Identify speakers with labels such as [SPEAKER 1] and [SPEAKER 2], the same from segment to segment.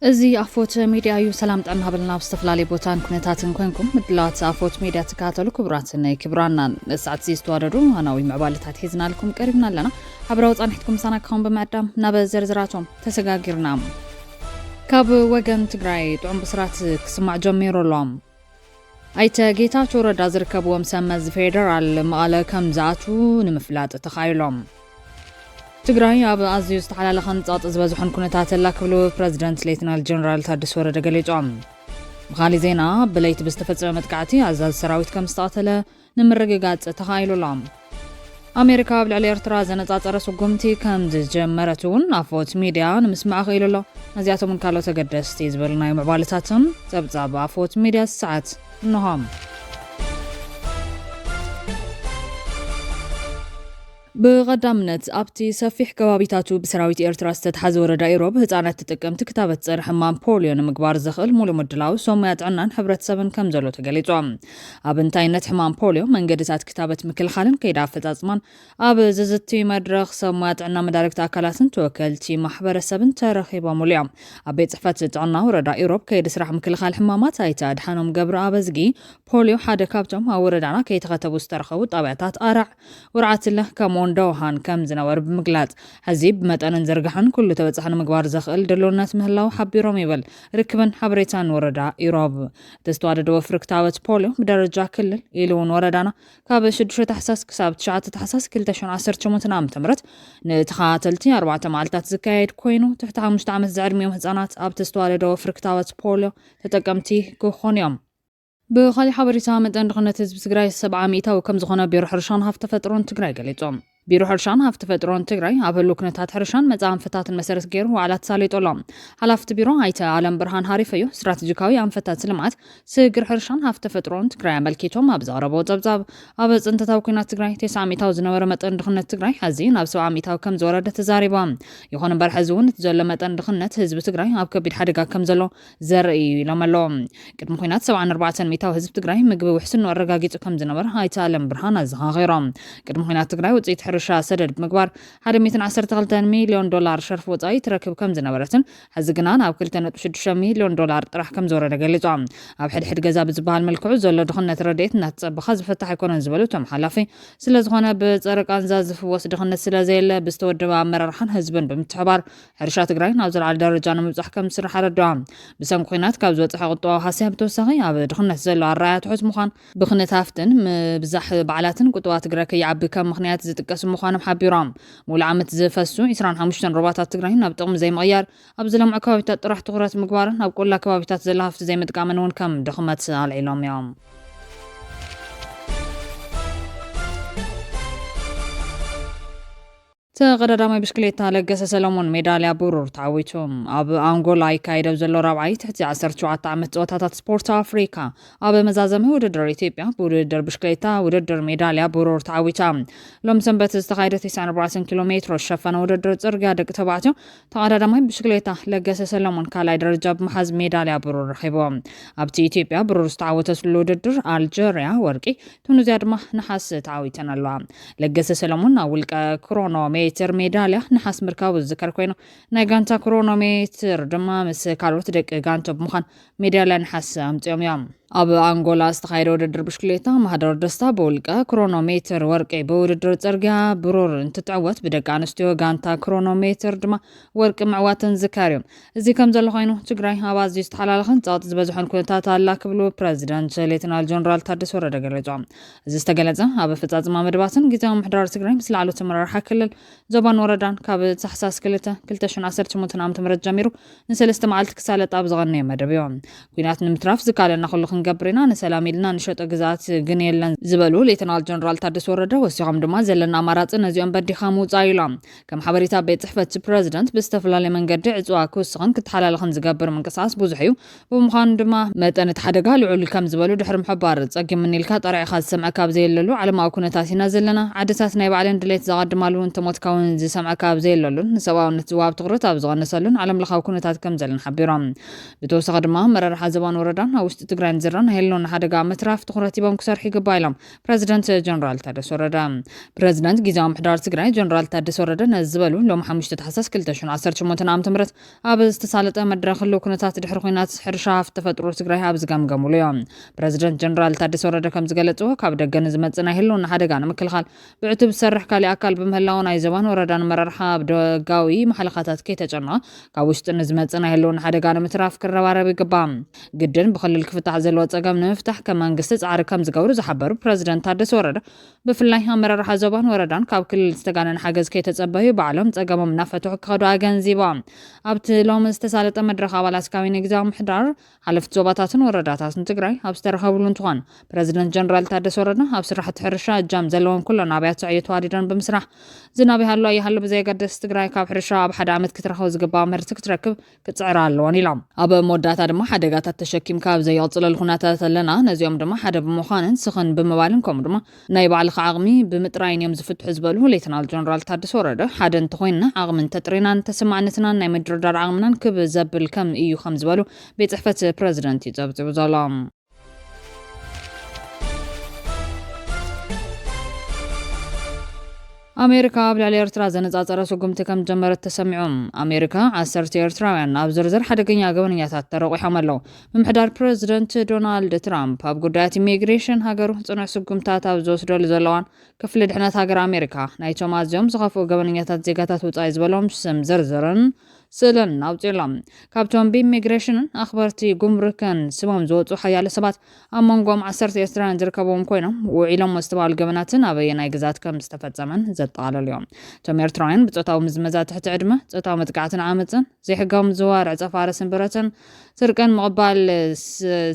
[SPEAKER 1] እዚ ኣፎት ሚድያ እዩ ሰላም ጠና ብልና ብዝተፈላለዩ ቦታን ኩነታትን ኮንኩም ምድላት ኣፎት ሚድያ ተካተሉ ክቡራትን ክቡራናን ሰዓት ዝተዋደዱ ሃናዊ ምዕባለታት ሒዝናልኩም ቀሪብና ኣለና ኣብራው ጻንሕትኩም ሳናካውን በመዕዳም ናብ ዘርዝራቶም ተሰጋጊርና ካብ ወገን ትግራይ ጥዑም ብስራት ክስማዕ ጀሚሩሎም ኣይተ ጌታቸው ረዳ ዝርከብዎም ሰመዝ ፌደራል መቐለ ከም ዝኣቱ ንምፍላጥ ተኻይሎም ትግራይ ኣብ ኣዝዩ ዝተሓላለኸ ንጻጥ ዝበዝሑን ኩነታት ኣላ ክብሉ ፕረዚደንት ሌተናል ጀነራል ታደሰ ወረደ ገሊጾም ብኻሊ ዜና ብለይቲ ብዝተፈጸመ መጥቃዕቲ ኣዛዚ ሰራዊት ከም ዝተቐተለ ንምርግጋጽ ተኻይሉሎም ኣሜሪካ ኣብ ልዕሊ ኤርትራ ዘነጻጸረ ስጉምቲ ከም ዝጀመረት እውን ኣፎት ሚድያ ንምስማዕ ኽኢሉ ኣሎ ነዚኣቶም ካልኦት ተገደስቲ ዝበሉ ናይ ምዕባለታትን ጸብጻብ ኣፎት ሚድያ ሰዓት እንሆም ብቐዳምነት ኣብቲ ሰፊሕ ከባቢታቱ ብሰራዊት ኤርትራ ዝተተሓዘ ወረዳ ኢሮብ ህፃናት ተጠቀምቲ ክታበት ፀረ ሕማም ፖሊዮ ንምግባር ዝኽእል ሙሉእ ምድላው ሶሙያ ጥዕናን ሕብረተሰብን ከም ዘሎ ተገሊጹ ኣብ እንታይነት ሕማም ፖሊዮ መንገድታት ክታበት ምክልኻልን ከይዳ ኣፈጻጽማን ኣብ ዝዝቲ መድረኽ ሶሙያ ጥዕና መዳርግቲ ኣካላትን ተወከልቲ ማሕበረሰብን ተረኺቦም እዮም ኣብ ቤት ጽሕፈት ጥዕና ወረዳ ኢሮብ ከይዲ ስራሕ ምክልኻል ሕማማት ኣይተ ኣድሓኖም ገብረ ኣበዝጊ ፖሊዮ ሓደ ካብቶም ኣብ ወረዳና ከይተኸተቡ ዝተረኸቡ ጣብያታት ኣራዕ ወርዓትለ ከም ወንዶሃን ከም ዝነበሩ ብምግላጽ ሕዚ ብመጠንን ዘርግሕን ኩሉ ተበጻሕን ምግባር ዘኽእል ድልውነት ምህላው ሓቢሮም ይብል ርክብን ሓበሬታን ወረዳ ኢሮብ ተስተዋደደ ወፍሪ ክታበት ፖሊዮ ብደረጃ ክልል ኢሉ እውን ወረዳና ካብ 6 ታሕሳስ ክሳብ 9 ታሕሳስ 2018 ዓ.ም ንተኸታተልቲ 4 መዓልታት ዝካየድ ኮይኑ ትሕቲ 5 ዓመት ዝዕድሚዮም ህጻናት ኣብ ተስተዋደደ ወፍሪ ክታበት ፖሊዮ ተጠቀምቲ ክኾኑ እዮም ብኻሊእ ሓበሬታ መጠን ድኽነት ህዝቢ ትግራይ 70 ሚእታዊ ከም ዝኾነ ቢሮ ሕርሻን ሃብቲ ተፈጥሮን ትግራይ ገሊጾም ቢሮ ሕርሻን ሃብቲ ተፈጥሮን ትግራይ ኣብ ህሉ ኩነታት ሕርሻን መጻም ፍታትን መሰረት ገይሩ ዋዕላት ሳሊጦሎም ሓላፍቲ ቢሮ ኣይተ ዓለም ብርሃን ሃሪፈዮ ስትራቴጂካዊ ኣንፈታት ልምዓት ስግር ሕርሻን ሃብቲ ተፈጥሮን ትግራይ ኣመልኪቶም ኣብ ዘቕረቦ ጸብጻብ ኣብ ጽንተታዊ ኩናት ትግራይ 90 ሚእታዊ ዝነበረ መጠን ድኽነት ትግራይ ሕዚ ናብ 70 ሚእታዊ ከም ዝወረደ ተዛሪቦም ይኹን እምበር ሕዚ እውን ዘሎ መጠን ድኽነት ህዝቢ ትግራይ ኣብ ከቢድ ሓደጋ ከም ዘሎ ዘርኢ ኢሎም ኣለዎም ቅድሚ ኩናት 74 ሚእታዊ ህዝቢ ትግራይ ምግቢ ውሕስን ኣረጋጊጹ ከም ዝነበረ ኣይተ ዓለም ብርሃን ኣዘኻኺሮም ቅድሚ ኩናት ትግራይ ውጽኢት ሕርሻ ሰደድ ምግባር 112 ሚልዮን ዶላር ሸርፍ ወጻኢ ትረክብ ከም ዝነበረትን ሕዚ ግና ናብ 2.6 ሚልዮን ዶላር ጥራሕ ከም ዝወረደ ገሊጾም ኣብ ሕድሕድ ገዛ ብዝበሃል መልክዑ ዘሎ ድኽነት ረድኤት እናተጸበኻ ዝፈታሕ ኣይኮነን ዝበሉ እቶም ሓላፊ ስለ ዝኾነ ብጸረ ቃንዛ ዝፍወስ ድኽነት ስለ ዘየለ ብዝተወደበ ኣመራርሓን ህዝብን ብምትሕባር ሕርሻ ትግራይ ናብ ዝለዓለ ደረጃ ንምብጻሕ ከም ዝስራሕ ረድኦም ብሰንኪ ኩናት ካብ ዝበፅሐ ቁጠባዊ ሓሳብ ብተወሳኺ ኣብ ድኽነት ዘሎ ኣረኣእያ ትሑት ምዃን ብኽነት ሃፍትን ምብዛሕ በዓላትን ቁጠባ ትግራይ ከይዓቢ ከም ምኽንያት ዝጥቀሱ ምዃኖም ሓቢሮም ሙሉእ ዓመት ዝፈሱ 25 ሩባታት ትግራይ ናብ ጥቕሚ ዘይምቕያር ኣብ ዝለምዑ ከባቢታት ጥራሕ ትኹረት ምግባርን ኣብ ቆላ ከባቢታት ዘላ ሃፍቲ ዘይምጥቃምን እውን ከም ድኽመት ኣልዒሎም እዮም ተቀዳዳማይ ብሽክሌታ ለገሰ ሰለሞን ሜዳልያ ብሩር ተዓዊቱ ኣብ አንጎላ ይካየደው ዘሎ ራብዓይ ትሕቲ 17 ዓመት ጸወታታት ስፖርት ኣፍሪካ ኣብ መዛዘሚ ውድድር ኢትዮጵያ ብውድድር ብሽክሌታ ውድድር ሜዳልያ ብሩር ተዓዊታ ሎም ሰንበት ዝተኻየደ 94 ኪሎ ሜትር ሸፈነ ውድድር ጽርግያ ደቂ ተባዕትዮ ተቀዳዳማይ ብሽክሌታ ለገሰ ሰለሞን ካልኣይ ደረጃ ብምሓዝ ሜዳልያ ብሩር ረኺቦም ኣብቲ ኢትዮጵያ ብሩር ዝተዓወተሉ ውድድር ኣልጀርያ ወርቂ ቱኒዝያ ድማ ነሓስ ተዓዊተን ኣለዋ ለገሰ ሰለሞን ኣብ ውልቀ ክሮኖሜትር ሜዳልያ ነሓስ ምርካቡ ዝከር ኮይኑ ናይ ጋንታ ክሮኖሜትር ድማ ምስ ካልኦት ደቂ ጋንታ ብምዃን ሜዳልያ ነሓስ ኣምፂኦም እዮም ኣብ አንጎላ ዝተኻየደ ውድድር ብሽክሌታ ማህደር ደስታ በውልቀ ክሮኖሜትር ወርቂ በውድድር ጽርግያ ብሩር እንትትዕወት ብደቂ ኣንስትዮ ጋንታ ክሮኖሜትር ድማ ወርቂ ምዕዋትን ዝካርዮም እዚ ከም ዘሎ ኮይኑ ትግራይ ኣብ ኣዝዩ ዝተሓላለኸን ጸጥ ዝበዝሑን ኩነታት ኣላ ክብሉ ፕረዚደንት ሌተናል ጀነራል ታደሰ ወረደ ገሊጾም እዚ ዝተገለጸ ኣብ ፍጻጽማ መድባትን ጊዜያዊ ምሕዳር ትግራይ ምስ ላዕለዎት ኣመራርሓ ክልል ዞባን ወረዳን ካብ ታሕሳስ 2018 ዓ.ም ጀሚሩ ንሰለስተ መዓልቲ ክሳለጥ ኣብ ዝቐነየ መደብ እዮም ኩናት ንምትራፍ ዝካለና ኩሉ ገብሪና ንሰላም ኢልና ንሸጦ ግዛት ግን የለን ዝበሉ ሌተናል ጀነራል ታደሰ ወረደ ወሲኾም ድማ ዘለና ኣማራጺ ነዚኦም በዲኻ ምውጻእ ኢሎም ከም ሓበሬታ ቤት ጽሕፈት ፕረዚደንት ብዝተፈላለየ መንገዲ ዕፅዋ ክውስኽን ክትሓላለኽን ዝገብር ምንቅስቓስ ብዙሕ እዩ ብምዃኑ ድማ መጠን እቲ ሓደጋ ልዑል ከም ዝበሉ ድሕሪ ምሕባር ጸጊም ምኒልካ ጠሪዕኻ ዝሰምዐ ካብ ዘየለሉ ዓለማዊ ኩነታት ኢና ዘለና ዓድታት ናይ ባዕለን ድሌት ዘቐድማሉ እንተሞትካ እውን ዝሰምዐ ካብ ዘየለሉን ንሰብኣውነት ዝዋሃብ ትኹረት ኣብ ዝቐነሰሉን ዓለም ለኻዊ ኩነታት ከም ዘለን ሓቢሮም ብተወሳኺ ድማ መራርሓ ዞባን ወረዳን ኣብ ውሽጢ ትግራይ ዝርዝርን هلون حدقا متراف تخرتي بمكسر حق بايلم بريزيدنت جنرال تادس وردا بريزيدنت جيزام محدار تجري جنرال تادس وردا نزبلو لو محمش تتحسس كلتشون 18 عام تمرت اب استسالت مدرخ لو كنتات دحر خوينات حرشاف تفطرو تجري اب زغمغمو اليوم بريزيدنت جنرال تادس وردا كم زغلصو كاب دغن زمصنا هلون حدقا نمكلخال بعتب سرح كالي اكل بمهلاون اي زبان وردان مررحا بدغاوي محلقاتات كيتجنا كاوشت نزمصنا هلون حدقا نمتراف كربارب يقبام جدن بخلل كفتح زلو صقم نفتح كمان قصص عار كم زغورو زحبرو بريزيدنت تادس وردا بفلاي مررحا زبان وردان كاب كل استغانن حاجز كيتصبهي بعلم صقمم نفتح كدو اغنزيبام ابت لوم استسالت مدرخ አባላት ካቢኔ ግዛው ምሕዳር ሓለፍት ዞባታትን ወረዳታትን ትግራይ ኣብ ዝተረኸብሉ እንትኾን ፕሬዝዳንት ጀነራል ታደሰ ወረደ ኣብ ስራሕቲ ሕርሻ እጃም ዘለዎም ኩለን ኣብያተ ዕዮ ተዋዲደን ብምስራሕ ዝናብ ይሃሉ ኣይሃሉ ብዘይገድስ ትግራይ ካብ ሕርሻ ኣብ ሓደ ዓመት ክትረኸብ ዝግባእ ምህርቲ ክትረክብ ክፅዕራ ኣለዎን ኢሎም ኣብ መወዳእታ ድማ ሓደጋታት ተሸኪምካ ኣብ ዘይቕፅለል ኩነታት ኣለና ነዚኦም ድማ ሓደ ብምዃንን ስኽን ብምባልን ከምኡ ድማ ናይ ባዕልካ ዓቕሚ ብምጥራይን እዮም ዝፍትሑ ዝበሉ ሌተናል ጀነራል ታደሰ ወረደ ሓደ እንተኮይንና ዓቕምን ተጥሪናን ተሰማዕነትናን ናይ ምድርዳር ዓቕምናን ክብዘብል ከም እዩ ከም ዝበሉ ቤት ጽሕፈት ፕሬዝዳንት ይጸብጽቡ ዘሎም አሜሪካ ብላዕሊ ኤርትራ ዘነጻጸረ ስጉምቲ ከም ጀመረት ተሰሚዖም አሜሪካ 10 ኤርትራውያን ኣብ ዝርዝር ሓደገኛ ገበነኛታት ተረቂሖም ኣለዉ ምምሕዳር ፕሬዝዳንት ዶናልድ ትራምፕ ኣብ ጉዳያት ኢሚግሬሽን ሃገሩ ጽኑዕ ስጉምታት ኣብ ዝወስደሉ ዘለዋን ክፍሊ ድሕነት ሃገር አሜሪካ ናይቶም ኣዝዮም ዝኸፍኡ ገበነኛታት ዜጋታት ውጻኢ ዝበሎም ስም ዝርዝርን ስለን ኣውፅሎም ካብቶም ብኢሚግሬሽንን ኣኽበርቲ ጉምሩክን ስሞም ዝወፁ ሓያሎ ሰባት ኣብ መንጎም 10 ኤርትራውያን ዝርከብዎም ኮይኖም ውዒሎም ዝተባሃሉ ገበናትን ኣበየናይ ግዛት ከም ዝተፈጸመን ዘጠቓለሉ እዮም እቶም ኤርትራውያን ብፆታዊ ምዝመዛ ትሕቲ ዕድመ ፆታዊ መጥቃዕትን ዓመፅን ዘይሕጋዊ ምዝዋር ዕፀፋርስን ብረትን ስርቅን ምቕባል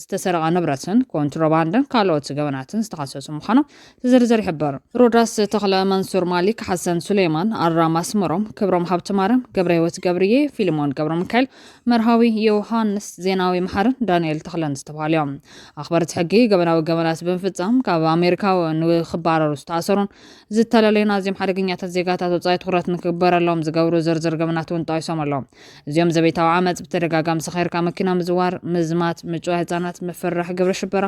[SPEAKER 1] ዝተሰረቐ ንብረትን ኮንትሮባንድን ካልኦት ገበናትን ዝተኸሰሱ ምዃኖም ዝርዝር ይሕበር ሮዳስ ተኽለ መንሱር ማሊክ ሓሰን ሱሌማን ኣራም ኣስመሮም ክብሮም ሃብተማርያም ገብረ ህይወት ገብርዬ ፊልሞን ገብረ ሚካኤል መርሃዊ ዮሐንስ ዜናዊ መሓርን ዳንኤል ተኽለን ዝተባሃሉ ኣኽበርቲ ሕጊ ገበናዊ ገበናት ብምፍጻም ካብ ኣሜሪካ ንኽባረሩ ዝተኣሰሩን ዝተለለዩን ኣዝዮም ሓደገኛታት ዜጋታት ወጻኢ ትኩረት ንክግበረሎም ዝገብሩ ዝርዝር ገበናት እውን ጠቂሶም ኣለዉ እዚኦም ዘቤታዊ ዓመፅ ብተደጋጋሚ ሰኺርካ መኪና ምዝዋር ምዝማት ምጭዋ ህፃናት ምፍራሕ ግብረ ሽበራ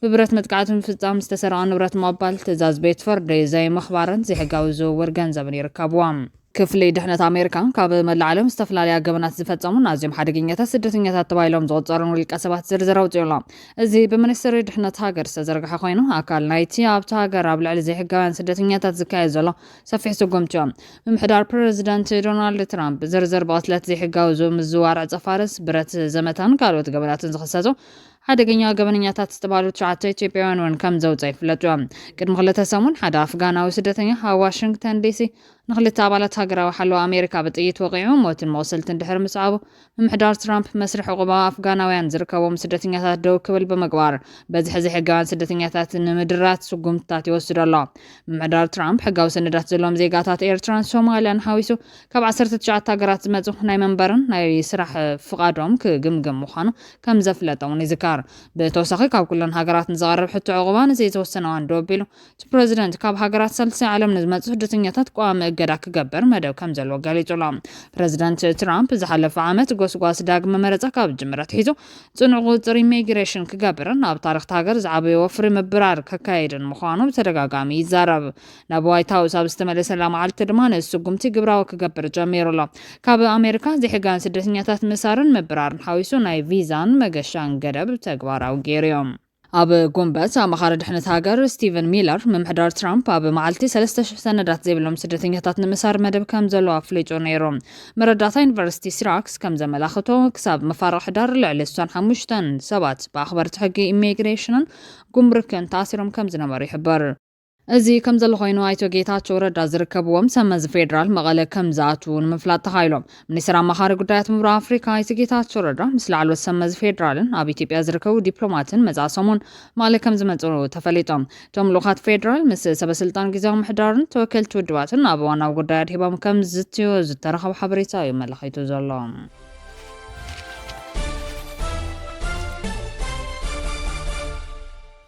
[SPEAKER 1] ብብረት መጥቃዕቲ ምፍጻም ዝተሰረቐ ንብረት ምቕባል ትእዛዝ ቤት ፍርዲ ዘይምኽባርን ዘይሕጋዊ ዝውውር ገንዘብን ይርከብዎም ክፍሊ ድሕነት አሜሪካ ካብ መላእ ዓለም ዝተፈላለዩ ገበናት ዝፈጸሙን ኣዝዮም ሓደገኛታት ስደተኛታት ተባሂሎም ዝቑጸሩን ውልቀ ሰባት ዝርዝር ኣውፅኡሎም እዚ ብሚኒስትሪ ድሕነት ሃገር ዝተዘርግሐ ኮይኑ ኣካል ናይቲ ኣብቲ ሃገር ኣብ ልዕሊ ዘይሕጋውያን ስደተኛታት ዝካየድ ዘሎ ሰፊሕ ስጉምቲ እዮም ምምሕዳር ፕሬዝዳንት ዶናልድ ትራምፕ ዝርዝር ብቕትለት ዘይሕጋዊ ምዝዋር ዕፀፋርስ ብረት ዘመታን ካልኦት ገበናትን ዝኽሰሱ ሓደገኛ ገበነኛታት ዝተባሃሉ 9 ኢትዮጵያውያን እውን ከም ዘውፅኡ ይፍለጡ ቅድሚ 2 ሰሙን ሓደ ኣፍጋናዊ ስደተኛ ኣብ ዋሽንግተን ዲሲ ንኽልተ ኣባላት ሃገራዊ ሓለዋ ኣሜሪካ ብጥይት ወቂዑ ሞትን መወሰልትን ድሕሪ ምጽዓቡ ምምሕዳር ትራምፕ መስርሕ ዕቁባ ኣፍጋናውያን ዝርከቦም ስደተኛታት ደው ክብል ብምግባር በዝሒ ዘይሕጋውያን ስደተኛታት ንምድራት ስጉምትታት ይወስዱ ኣሎ ምምሕዳር ትራምፕ ሕጋዊ ሰነዳት ዘለዎም ዜጋታት ኤርትራን ሶማልያን ሓዊሱ ካብ 19 ሃገራት ዝመጹ ናይ መንበርን ናይ ስራሕ ፍቃዶም ክግምግም ምዃኑ ከም ዘፍለጦም ይዝካር ብተወሳኺ ካብ ኩለን ሃገራት ንዝቐርብ ሕቶ ዕቁባ ንዘይተወሰነ እዋን ደው ኣቢሉ እቲ ፕሬዝዳንት ካብ ሃገራት ሳልሳይ ዓለም ንዝመጹ ስደተኛታት ቋሚ እገዳ ክገብር መደብ ከም ዘለዎ ገሊጹሎም ፕሬዝዳንት ትራምፕ ዝሓለፈ ዓመት ጎስጓስ ዳግመ መረፃ ካብ ጅምረት ሒዙ ጽኑዕ ቁፅሪ ኢሚግሬሽን ክገብርን ኣብ ታሪክ ሃገር ዝዓበየ ወፍሪ ምብራር ከካይድን ምዃኑ ብተደጋጋሚ ይዛረብ ናብ ዋይት ሃውስ ኣብ ዝተመለሰላ መዓልቲ ድማ ንስጉምቲ ግብራዊ ክገብር ጀሚሩ ኣሎ ካብ አሜሪካ ዘይሕጋውያን ስደተኛታት ምሳርን ምብራርን ሓዊሱ ናይ ቪዛን መገሻን ገደብ ተግባራዊ ገይሮም ኣብ ጎንበስ ኣማኻሪ ድሕነት ሃገር ስቲቨን ሚለር ምምሕዳር ትራምፕ ኣብ መዓልቲ 3000 ሰነዳት ዘይብሎም ስደተኛታት ንምሳር መደብ ከም ዘሎ ኣፍሊጡ ነይሮም መረዳታ ዩኒቨርሲቲ ሲራክስ ከም ዘመላኽቶ ክሳብ መፋርቕ ሕዳር ልዕሊ 65 ሰባት ብኣኽበርቲ ሕጊ ኢሚግሬሽንን ጉምሩክን ተኣሲሮም ከም ዝነበሩ ይሕበር እዚ ከም ዘሎ ኮይኑ ኣይቶ ጌታቸው ረዳ ዝርከብዎም ሰመዝ ፌደራል መቐለ ከም ዝኣትዉ ንምፍላጥ ተኻኢሎም ሚኒስትር ኣማኻሪ ጉዳያት ምብራቕ ኣፍሪካ ኣይቶ ጌታቸው ረዳ ምስ ላዕለዎት ሰመዝ ፌደራልን ኣብ ኢትዮጵያ ዝርከቡ ዲፕሎማትን መጻሰሙን መቐለ ከም ዝመጹ ተፈሊጦም እቶም ልኡኻት ፌደራል ምስ ሰበስልጣን ጊዜያዊ ምሕዳርን ተወከልቲ ውድባትን ኣብ ዋናዊ ጉዳያት ሂቦም ከም ዝትዮ ዝተረኸቡ ሓበሬታ እዩ መላኺቱ ዘሎ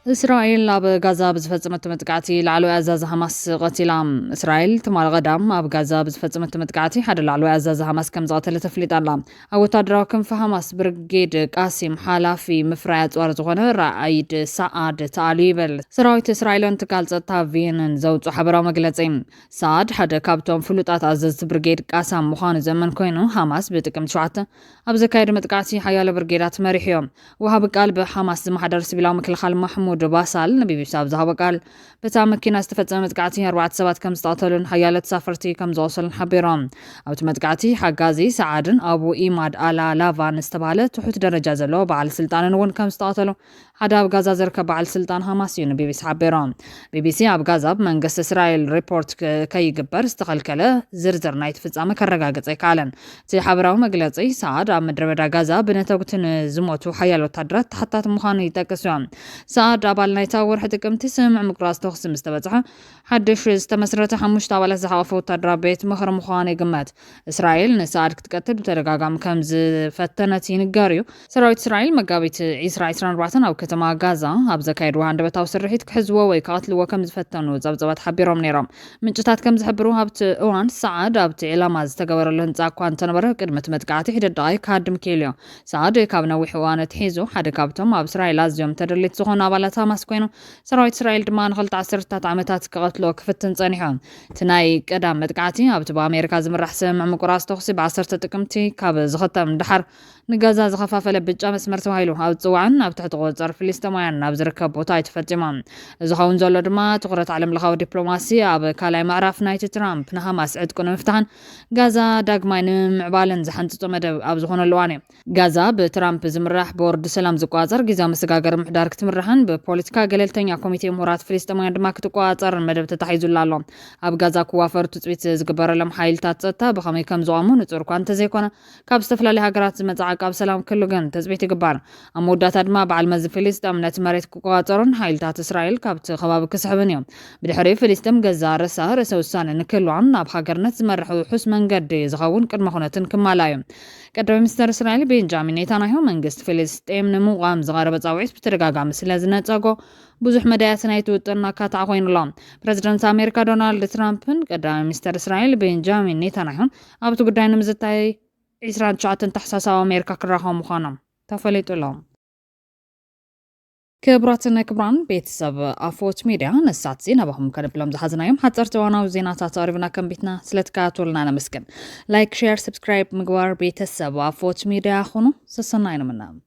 [SPEAKER 1] إسرائيل أب غزة بزفتمت متقعتي لعلو أزاز حماس قتيلام إسرائيل تمال غدام أب غزة بزفتمت متقعتي حد لعلو أزاز حماس كم زغتل تفليت الله أو تدراكم في حماس برجيد قاسم حالافي مفرعات وارزغنا رأيد سعد تعليبل سراويت إسرائيل انتقال تافين زوج حبرا مقلتين سعد حد كابتون فلوطات أزاز برجيد قاسم مخان زمن كوينو حماس بتكم شعته أب زكايد متقعتي حيال برجيدات مريحيوم وهب قلب حماس محضر سبيلا مكل محمود باسال نبي بسبب ذهب قال بتعمكنا استفدت قاعتي 4 سبات كم استعطلن حيالة سافرتي كم زوصل حبيرام أو تمتقعتي حجازي سعادن أبو إيماد على لافان استبالة تحت درجة زلو بعل سلطان ون كم استعطلوا حدا بغازا زركب بعل سلطان حماس نبي بس حبيرام BBC أب غازا بمنقص إسرائيل ريبورت كي جبر استقل كله زرزر نايت فزامة كرجاجت كالن زي حبراو مجلسي سعاد أم مدربة غازا بنتوقتن زموتو حيالو تدرت حتى مخانو يتكسوام سعاد أبال نايتا ورحة كمتي سمع مقراس تخصم استبتعها حدش استمسرت حموش تاولا زحافو تدربيت مخر مخاني قمات إسرائيل نسعاد كتكتب بترقاقام كمز فتنتين الجاريو سراويت إسرائيل مقابيت إسرائيل 24 أو كتما غازا أبزا كايدو عند بتاو سرحيت كحزوا ويقاتلوا كمز فتنوا زبزبات حبيرهم نيرام من جتات كمز حبروها بت أوان سعاد أبت إلاماز تقور لهنزا كوان تنبره قدمة متقعتي حد الدايك هاد مكيليو سعاد كابنا وحوانة تحيزو حد كابتهم أب إسرائيل أزيوم تدرلت زخون أبالتها مسكوينو سراويت إسرائيل دمان خلط عسرتات عمتات كقتلو كفتن صانيحون تناي قدام متقعتي أبتبا أمريكا زمرح سمع مقراس تخصي بعسرت تقمتي كاب زختم دحر نغازا زخفافة لبجا مسمر توهيلو أو تزوعن أو تحت غوزر فلسطينيين أو زركب بوتاي تفتجمان زخون زولو دما تغرت علم لغاو دبلوماسية أب كالاي معرف نايت ترامب نهما سعد كونو مفتحن غازا داقماين معبالن زحنتو مدب أو زخون اللواني غازا بترامب زمرح بورد سلام زقوازر غيزا مسقاقر محدار كتمرحن ببوليتيكا قليلتين كوميتي مهورات فلسطينيين دما كتقوازر مدب تتحيزو لالو أب غازا كوافر تتبيت زقبر لهم حايلتات ستا بخمي كم زوامون توركوان تزيكونا كاب استفلالي هاقرات مزعاق أب سلام كله جن تزبيت قبار أمودات أدما بعد مز فلسطين نت مريت كواترن حايلتات إسرائيل كابت خباب كسحبن يوم بدحري فلسطين جزار رسا وسان نكلو عنا بحاجرنت زمرحو حس من قد زغون كرم خونتن كمالايم قدر مستر إسرائيل بنجامين نتنياهو منجست فلسطين نمو قام زغار بتزاويس بترجع سلازنا تاجو بزح مداياتنا يتوترنا كاتعوين الله بريزيدنت أمريكا دونالد ترامب قدر مستر إسرائيل بنجامين نتنياهو أبتو قدرنا مزتاي إسرائيل شاتن تحساسا أمريكا كراهم مخانم تفليت لهم كبراتنا كبران بيتسب أفوت ميديا نسات زينا بهم كنبلهم زحزنا يوم حتى ارتوانا وزينا تعرفنا كم بيتنا سلتكات ولنا مسكن لايك شير سبسكرايب مقوار بيتسب أفوت ميديا خونو سسناين منام